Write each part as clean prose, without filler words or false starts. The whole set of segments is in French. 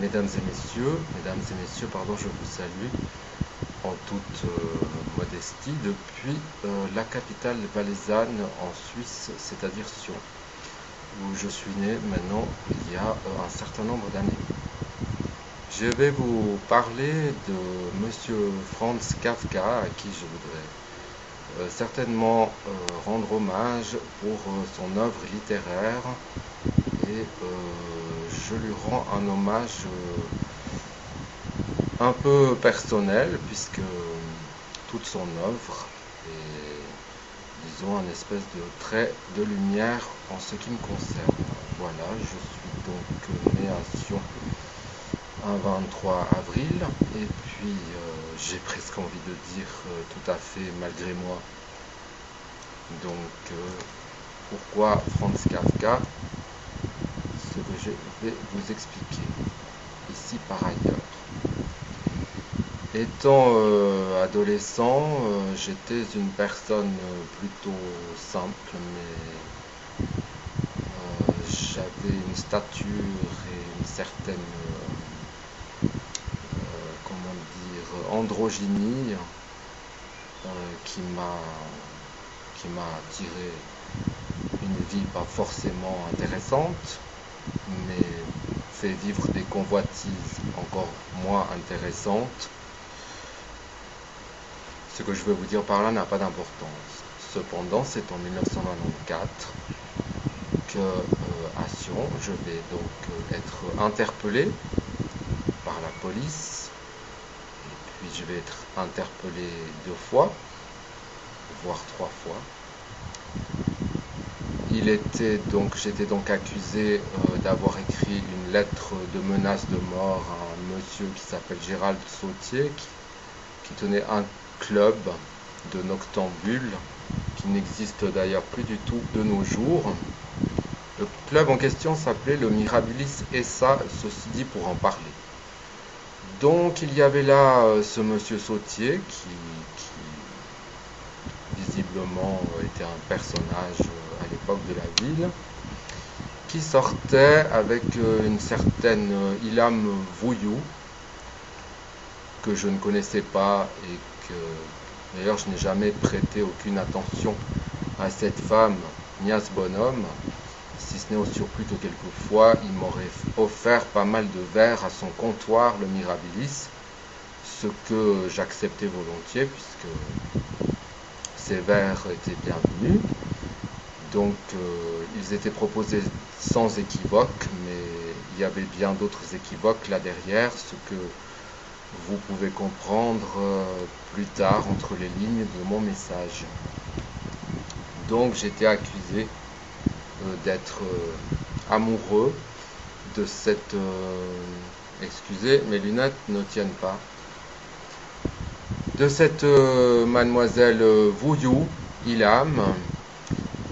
Mesdames et messieurs, pardon, je vous salue en toute modestie depuis la capitale valaisanne en Suisse, c'est-à-dire Sion, où je suis né maintenant il y a un certain nombre d'années. Je vais vous parler de Monsieur Franz Kafka, à qui je voudrais certainement rendre hommage pour son œuvre littéraire, et je lui rends un hommage un peu personnel, puisque toute son œuvre est, disons, un espèce de trait de lumière en ce qui me concerne. Voilà, je suis donc né à Sion un 23 avril, et puis j'ai presque envie de dire tout à fait malgré moi. Donc pourquoi Franz Kafka? Ce que je vais vous expliquer ici par ailleurs. Étant adolescent, j'étais une personne plutôt simple, mais j'avais une stature et une certaine comment dire, androgynie qui m'a attiré une vie pas forcément intéressante, mais fait vivre des convoitises encore moins intéressantes. Ce que je veux vous dire par là n'a pas d'importance. Cependant, c'est en 1994 que à Sion, je vais donc être interpellé par la police, et puis je vais être interpellé 2 fois, voire 3 fois. J'étais donc accusé d'avoir écrit une lettre de menace de mort à un monsieur qui s'appelle Gérald Sautier, qui tenait un club de noctambules, qui n'existe d'ailleurs plus du tout de nos jours. Le club en question s'appelait le Mirabilis SA, ceci dit pour en parler. Donc il y avait là ce monsieur Sautier qui visiblement était un personnage à l'époque de la ville, qui sortait avec une certaine Ilham Vouillou, que je ne connaissais pas, et que d'ailleurs je n'ai jamais prêté aucune attention à cette femme ni à ce bonhomme, si ce n'est au surplus que quelquefois il m'aurait offert pas mal de verres à son comptoir, le Mirabilis, ce que j'acceptais volontiers puisque ces verres étaient bienvenus. Donc ils étaient proposés sans équivoque, mais il y avait bien d'autres équivoques là derrière, ce que vous pouvez comprendre plus tard entre les lignes de mon message. Donc j'étais accusé d'être amoureux de cette... excusez, mes lunettes ne tiennent pas. De cette mademoiselle Vouillou, Ilham,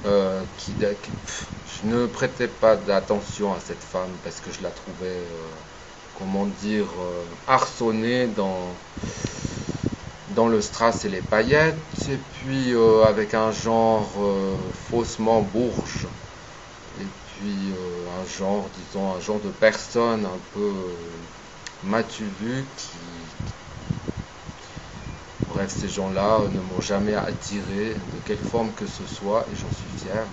je ne prêtais pas d'attention à cette femme parce que je la trouvais, comment dire, harconnée dans le strass et les paillettes, et puis avec un genre faussement bourge, et puis un genre, disons, un genre de personne un peu m'as-tu vu Bref, ces gens-là ne m'ont jamais attiré de quelque forme que ce soit, et j'en suis fier.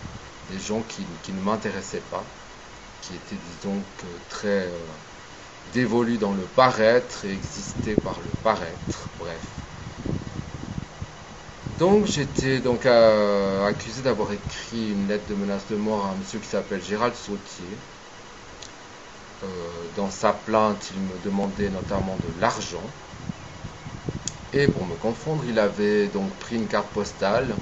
Des gens qui ne m'intéressaient pas, qui étaient, disons, très dévolus dans le paraître et existaient par le paraître, bref. Donc j'étais donc accusé d'avoir écrit une lettre de menace de mort à un monsieur qui s'appelle Gérald Sautier. Dans sa plainte, il me demandait notamment de l'argent. Et pour me confondre, il avait donc pris une carte postale,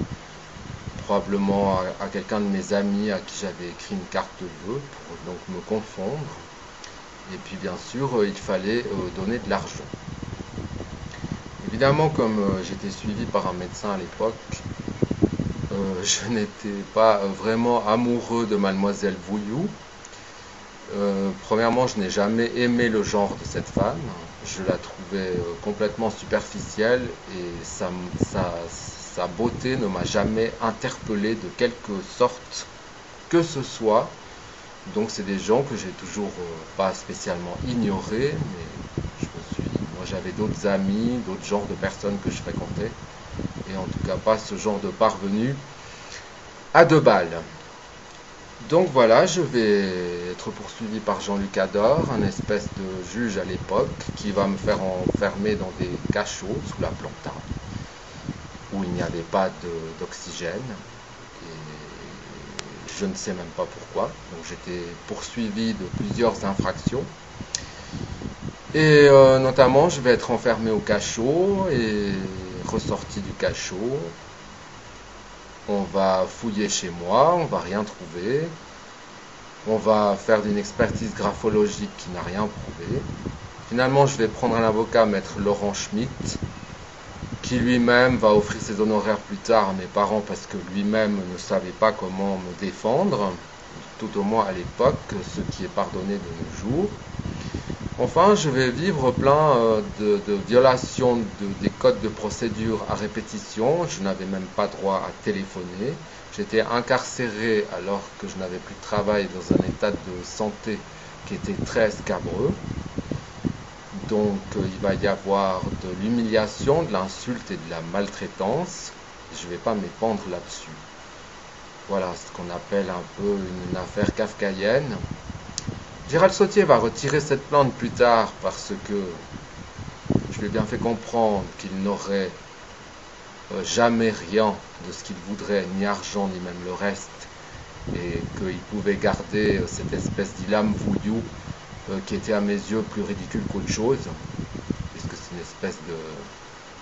probablement à quelqu'un de mes amis à qui j'avais écrit une carte de vœux, pour donc me confondre. Et puis bien sûr, il fallait donner de l'argent. Évidemment, comme j'étais suivi par un médecin à l'époque, je n'étais pas vraiment amoureux de mademoiselle Vouillou. Premièrement, je n'ai jamais aimé le genre de cette femme. Je la trouvais complètement superficielle et sa beauté ne m'a jamais interpellé de quelque sorte que ce soit. Donc c'est des gens que j'ai toujours pas spécialement ignorés, mais moi j'avais d'autres amis, d'autres genres de personnes que je fréquentais, et en tout cas pas ce genre de parvenus à 2 balles. Donc voilà, je vais être poursuivi par Jean-Luc Ador, un espèce de juge à l'époque, qui va me faire enfermer dans des cachots sous la planta, où il n'y avait pas d'oxygène. Je ne sais même pas pourquoi. Donc j'étais poursuivi de plusieurs infractions. Et notamment, je vais être enfermé au cachot et ressorti du cachot. On va fouiller chez moi, on va rien trouver. On va faire une expertise graphologique qui n'a rien prouvé. Finalement, je vais prendre un avocat, maître Laurent Schmitt, qui lui-même va offrir ses honoraires plus tard à mes parents parce que lui-même ne savait pas comment me défendre, tout au moins à l'époque, ce qui est pardonné de nos jours. Enfin, je vais vivre plein de violations des codes de procédure à répétition. Je n'avais même pas droit à téléphoner. J'étais incarcéré alors que je n'avais plus de travail dans un état de santé qui était très scabreux. Donc il va y avoir de l'humiliation, de l'insulte et de la maltraitance. Je ne vais pas m'épandre là-dessus. Voilà ce qu'on appelle un peu une affaire kafkaïenne. Gérald Sautier va retirer cette plainte plus tard parce que je lui ai bien fait comprendre qu'il n'aurait jamais rien de ce qu'il voudrait, ni argent, ni même le reste, et qu'il pouvait garder cette espèce d'Ilham Vouillou qui était à mes yeux plus ridicule qu'autre chose, puisque c'est une espèce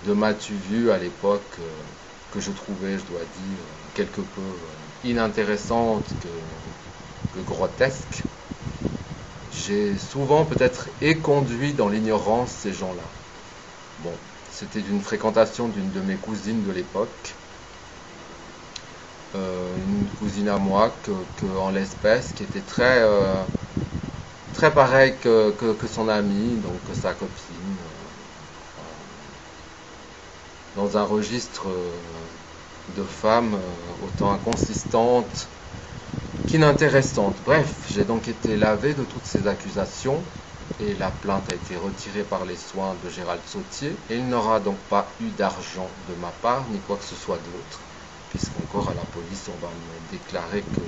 de m'as-tu vu à l'époque que je trouvais, je dois dire, quelque peu inintéressante que grotesque. J'ai souvent peut-être éconduit dans l'ignorance ces gens-là. Bon, c'était d'une fréquentation d'une de mes cousines de l'époque, une cousine à moi que en l'espèce, qui était très pareil que son amie, donc que sa copine, dans un registre de femmes autant inconsistantes qu'inintéressante. Bref, j'ai donc été lavé de toutes ces accusations et la plainte a été retirée par les soins de Gérald Sautier et il n'aura donc pas eu d'argent de ma part ni quoi que ce soit d'autre, puisqu'encore à la police on va me déclarer que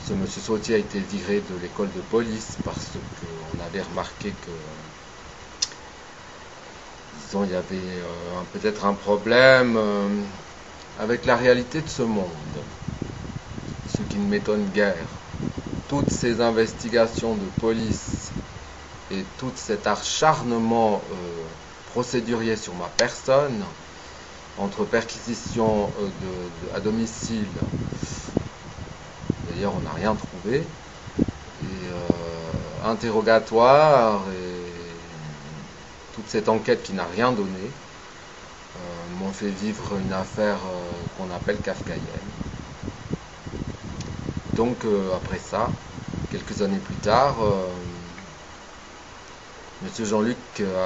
ce monsieur Sautier a été viré de l'école de police parce qu'on avait remarqué que, disons, il y avait peut-être un problème avec la réalité de ce monde. Ce qui ne m'étonne guère. Toutes ces investigations de police et tout cet acharnement procédurier sur ma personne, entre perquisitions à domicile, d'ailleurs on n'a rien trouvé, et interrogatoire, et toute cette enquête qui n'a rien donné, m'ont fait vivre une affaire qu'on appelle kafkaïenne. Donc après ça, quelques années plus tard, Monsieur Jean-Luc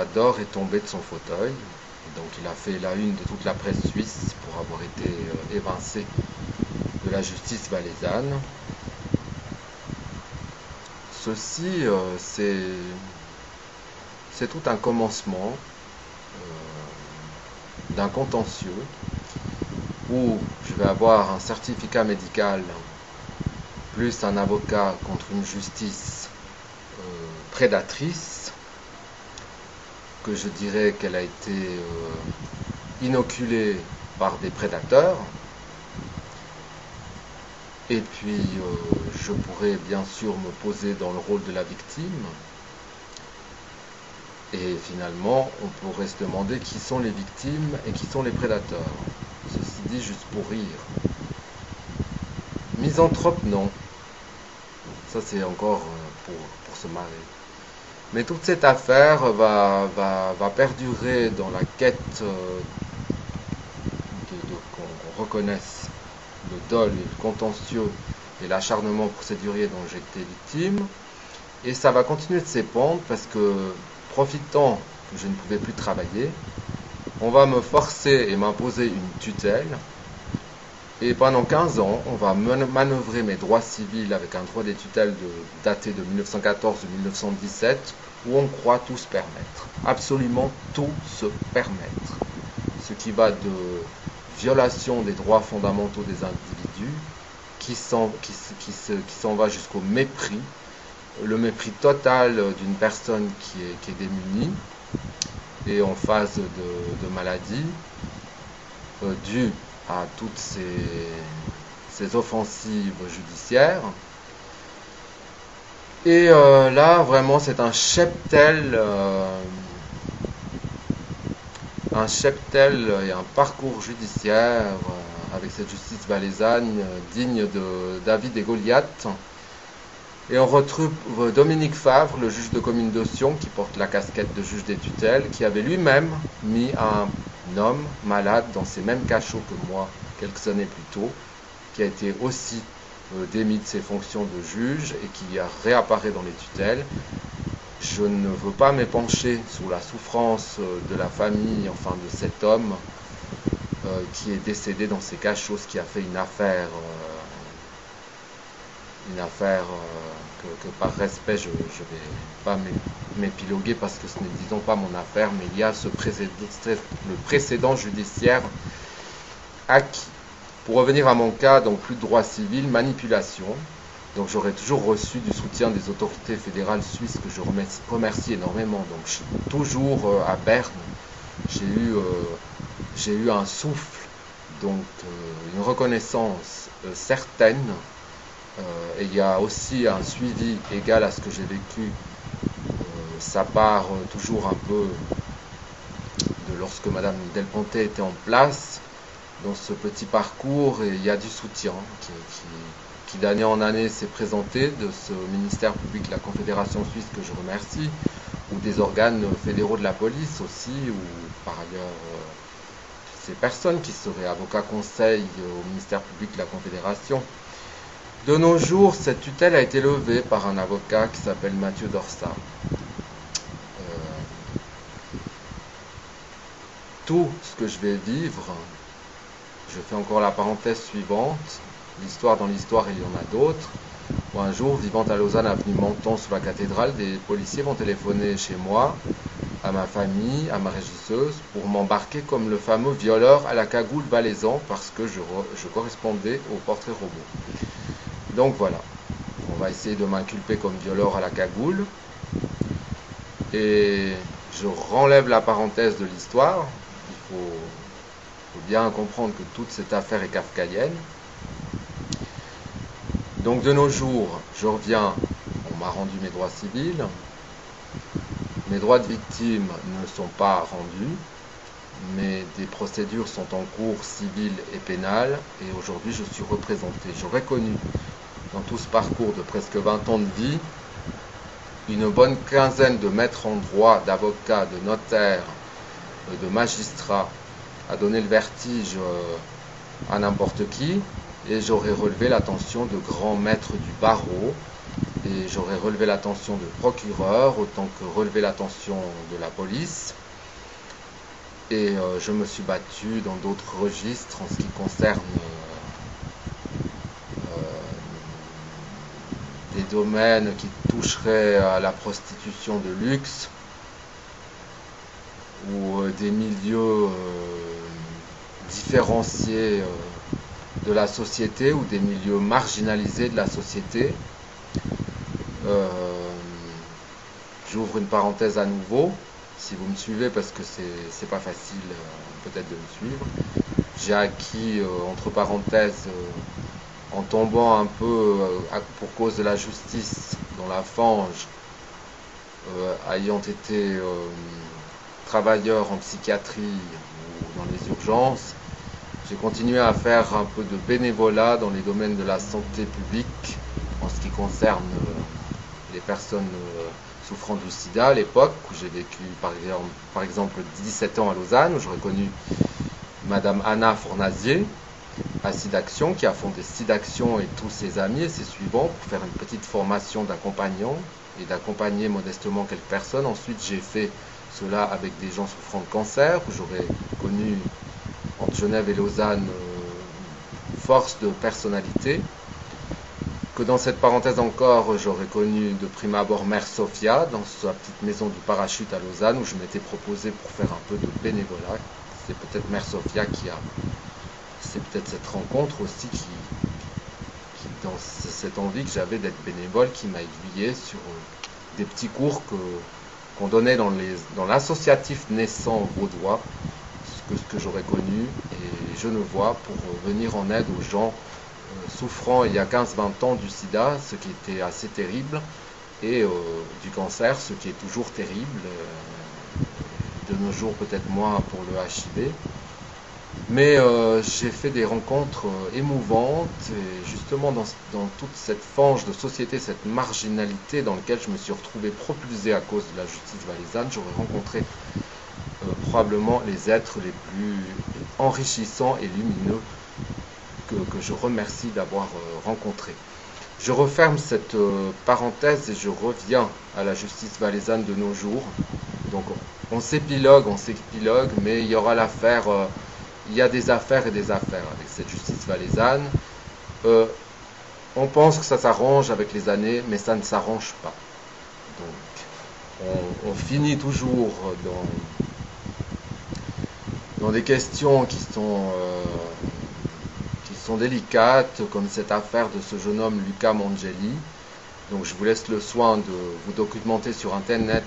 Ador est tombé de son fauteuil. Donc il a fait la une de toute la presse suisse pour avoir été évincé de la justice valaisanne. Ceci, c'est tout un commencement d'un contentieux où je vais avoir un certificat médical plus un avocat contre une justice prédatrice, que je dirais qu'elle a été inoculée par des prédateurs. Et puis je pourrais bien sûr me poser dans le rôle de la victime. Et finalement, on pourrait se demander qui sont les victimes et qui sont les prédateurs. Ceci dit, juste pour rire. Misanthrope, non. Ça, c'est encore pour se marrer. Mais toute cette affaire va perdurer dans la quête qu'on reconnaisse le dol et le contentieux et l'acharnement procédurier dont j'ai été victime. Et ça va continuer de s'épandre parce que, profitant que je ne pouvais plus travailler, on va me forcer et m'imposer une tutelle Et pendant 15 ans, on va manœuvrer mes droits civils avec un droit des tutelles daté de 1914-1917, où on croit tout se permettre. Absolument tout se permettre. Ce qui va de violation des droits fondamentaux des individus, qui s'en va jusqu'au mépris, le mépris total d'une personne qui est démunie et en phase de maladie, due à toutes ces offensives judiciaires. Et là, vraiment, c'est un cheptel et un parcours judiciaire avec cette justice valaisanne digne de David et Goliath. Et on retrouve Dominique Favre, le juge de commune de Sion, qui porte la casquette de juge des tutelles, qui avait lui-même mis un homme malade dans ces mêmes cachots que moi quelques années plus tôt, qui a été aussi démis de ses fonctions de juge et qui réapparaît dans les tutelles. Je ne veux pas m'épancher sur la souffrance de la famille, enfin de cet homme qui est décédé dans ces cachots, ce qui a fait une affaire que par respect je ne vais pas m'épiloguer parce que ce n'est disons pas mon affaire, mais il y a le précédent judiciaire acquis. Pour revenir à mon cas, donc plus de droit civil, manipulation. Donc j'aurais toujours reçu du soutien des autorités fédérales suisses que je remercie énormément. Donc je suis toujours à Berne. J'ai eu un souffle, donc une reconnaissance certaine. Et il y a aussi un suivi égal à ce que j'ai vécu. Ça part toujours un peu de lorsque Madame Del Ponte était en place dans ce petit parcours, et il y a du soutien qui d'année en année s'est présenté de ce ministère public de la Confédération suisse que je remercie, ou des organes fédéraux de la police aussi, ou par ailleurs ces personnes qui seraient avocats conseils au ministère public de la Confédération. De nos jours, cette tutelle a été levée par un avocat qui s'appelle Mathieu Dorsat. Tout ce que je vais vivre, je fais encore la parenthèse suivante, l'histoire dans l'histoire, il y en a d'autres. Un jour, vivant à Lausanne, avenue Menton, sous la cathédrale, des policiers vont téléphoner chez moi, à ma famille, à ma régisseuse, pour m'embarquer comme le fameux violeur à la cagoule valaisan, parce que je correspondais au portrait robot. Donc voilà, on va essayer de m'inculper comme violeur à la cagoule. Et je renlève la parenthèse de l'histoire. Il faut bien comprendre que toute cette affaire est kafkaïenne. Donc de nos jours, je reviens, on m'a rendu mes droits civils. Mes droits de victime ne sont pas rendus, mais des procédures sont en cours civiles et pénales. Et aujourd'hui, je suis représenté. J'aurais connu dans tout ce parcours de presque 20 ans de vie, une bonne quinzaine de maîtres en droit, d'avocats, de notaires, de magistrats, à donner le vertige à n'importe qui, et j'aurais relevé l'attention de grands maîtres du barreau, et j'aurais relevé l'attention de procureurs, autant que relevé l'attention de la police, et je me suis battu dans d'autres registres en ce qui concerne des domaines qui toucheraient à la prostitution de luxe ou des milieux différenciés de la société ou des milieux marginalisés de la société. J'ouvre une parenthèse à nouveau, si vous me suivez, parce que c'est pas facile peut-être de me suivre. J'ai acquis, entre parenthèses, en tombant un peu pour cause de la justice dans la fange, ayant été travailleur en psychiatrie ou dans les urgences, j'ai continué à faire un peu de bénévolat dans les domaines de la santé publique en ce qui concerne les personnes souffrant du sida à l'époque, où j'ai vécu par exemple 17 ans à Lausanne, où j'aurais connu Madame Anna Fournazier, à SIDAction, qui a fondé SIDAction et tous ses amis et ses suivants pour faire une petite formation d'accompagnant et d'accompagner modestement quelques personnes. Ensuite, j'ai fait cela avec des gens souffrant de cancer, où j'aurais connu entre Genève et Lausanne force de personnalité, que dans cette parenthèse encore, j'aurais connu de prime abord Mère Sophia, dans sa petite maison du parachute à Lausanne, où je m'étais proposé pour faire un peu de bénévolat. C'est peut-être Mère Sophia c'est peut-être cette rencontre aussi dans cette envie que j'avais d'être bénévole, qui m'a aiguillé sur des petits cours qu'on donnait dans l'associatif naissant vaudois, ce que j'aurais connu, et je ne vois, pour venir en aide aux gens souffrant il y a 15-20 ans du sida, ce qui était assez terrible, et du cancer, ce qui est toujours terrible, de nos jours peut-être moins pour le HIV. Mais j'ai fait des rencontres émouvantes, et justement dans toute cette fange de société, cette marginalité dans laquelle je me suis retrouvé propulsé à cause de la justice valaisanne, j'aurais rencontré probablement les êtres les plus enrichissants et lumineux que je remercie d'avoir rencontrés. Je referme cette parenthèse et je reviens à la justice valaisanne de nos jours. Donc on s'épilogue, mais il y aura l'affaire, il y a des affaires et des affaires avec cette justice valaisanne. On pense que ça s'arrange avec les années, mais ça ne s'arrange pas. Donc on finit toujours dans des questions qui sont délicates, comme cette affaire de ce jeune homme Luca Mangeli. Donc je vous laisse le soin de vous documenter sur internet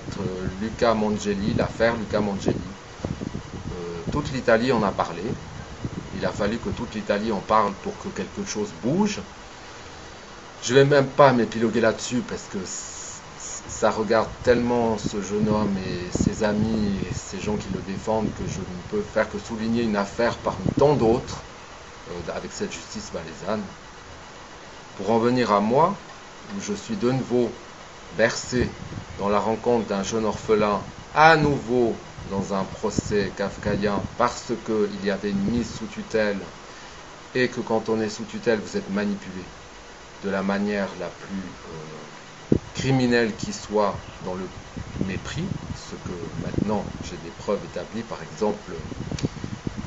Luca Mangeli, l'affaire Luca Mangeli. Toute l'Italie en a parlé. Il a fallu que toute l'Italie en parle pour que quelque chose bouge. Je ne vais même pas m'épiloguer là-dessus parce que ça regarde tellement ce jeune homme et ses amis et ces gens qui le défendent que je ne peux faire que souligner une affaire parmi tant d'autres avec cette justice valaisanne. Pour en venir à moi, où je suis de nouveau bercé dans la rencontre d'un jeune orphelin, à nouveau dans un procès kafkaïen, parce qu'il y avait une mise sous tutelle, et que quand on est sous tutelle, vous êtes manipulé de la manière la plus criminelle qui soit, dans le mépris, ce que maintenant j'ai des preuves établies. Par exemple,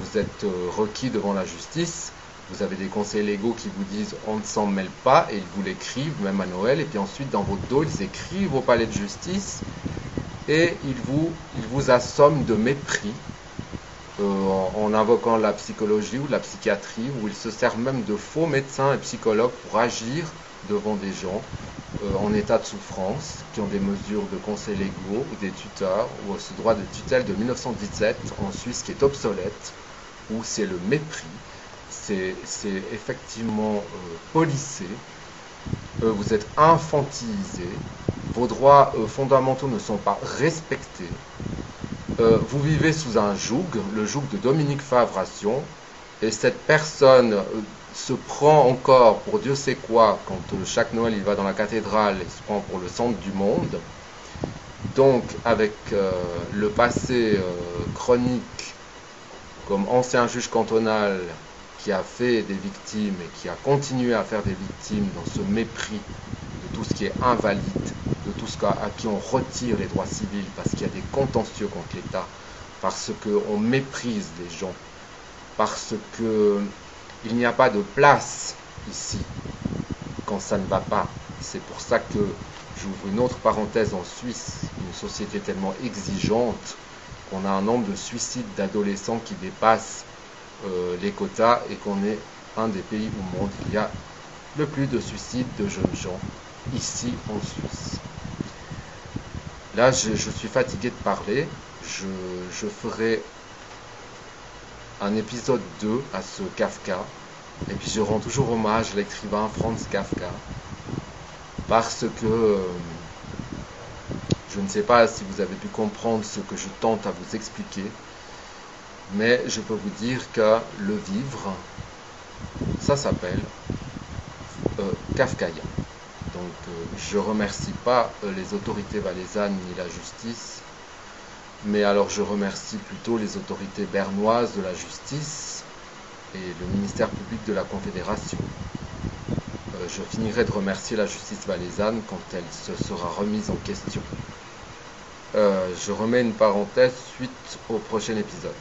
vous êtes requis devant la justice, vous avez des conseils légaux qui vous disent on ne s'en mêle pas, et ils vous l'écrivent même à Noël, et puis ensuite dans votre dos ils écrivent au palais de justice et ils vous assomment de mépris en invoquant la psychologie ou la psychiatrie, où ils se servent même de faux médecins et psychologues pour agir devant des gens en état de souffrance, qui ont des mesures de conseils légaux ou des tuteurs, ou ce droit de tutelle de 1917 en Suisse qui est obsolète, où c'est le mépris, c'est effectivement policé, vous êtes infantilisé, vos droits fondamentaux ne sont pas respectés, vous vivez sous un joug, le joug de Dominique Favration, et cette personne se prend encore pour Dieu sait quoi quand chaque Noël il va dans la cathédrale, il se prend pour le centre du monde. Donc avec le passé chronique comme ancien juge cantonal qui a fait des victimes et qui a continué à faire des victimes dans ce mépris de tout ce qui est invalide, de tout ce à qui on retire les droits civils parce qu'il y a des contentieux contre l'État, parce qu'on méprise les gens, parce qu'il n'y a pas de place ici quand ça ne va pas. C'est pour ça que j'ouvre une autre parenthèse en Suisse, une société tellement exigeante qu'on a un nombre de suicides d'adolescents qui dépasse les quotas et qu'on est un des pays au monde où il y a le plus de suicides de jeunes gens ici en Suisse. Là, je suis fatigué de parler. Je ferai un épisode 2 à ce Kafka. Et puis je rends toujours hommage à l'écrivain Franz Kafka. Parce que je ne sais pas si vous avez pu comprendre ce que je tente à vous expliquer. Mais je peux vous dire que le vivre, ça s'appelle kafkaïen. Donc je remercie pas les autorités valaisannes ni la justice, mais alors je remercie plutôt les autorités bernoises de la justice et le ministère public de la Confédération. Je finirai de remercier la justice valaisanne quand elle se sera remise en question. Je remets une parenthèse suite au prochain épisode.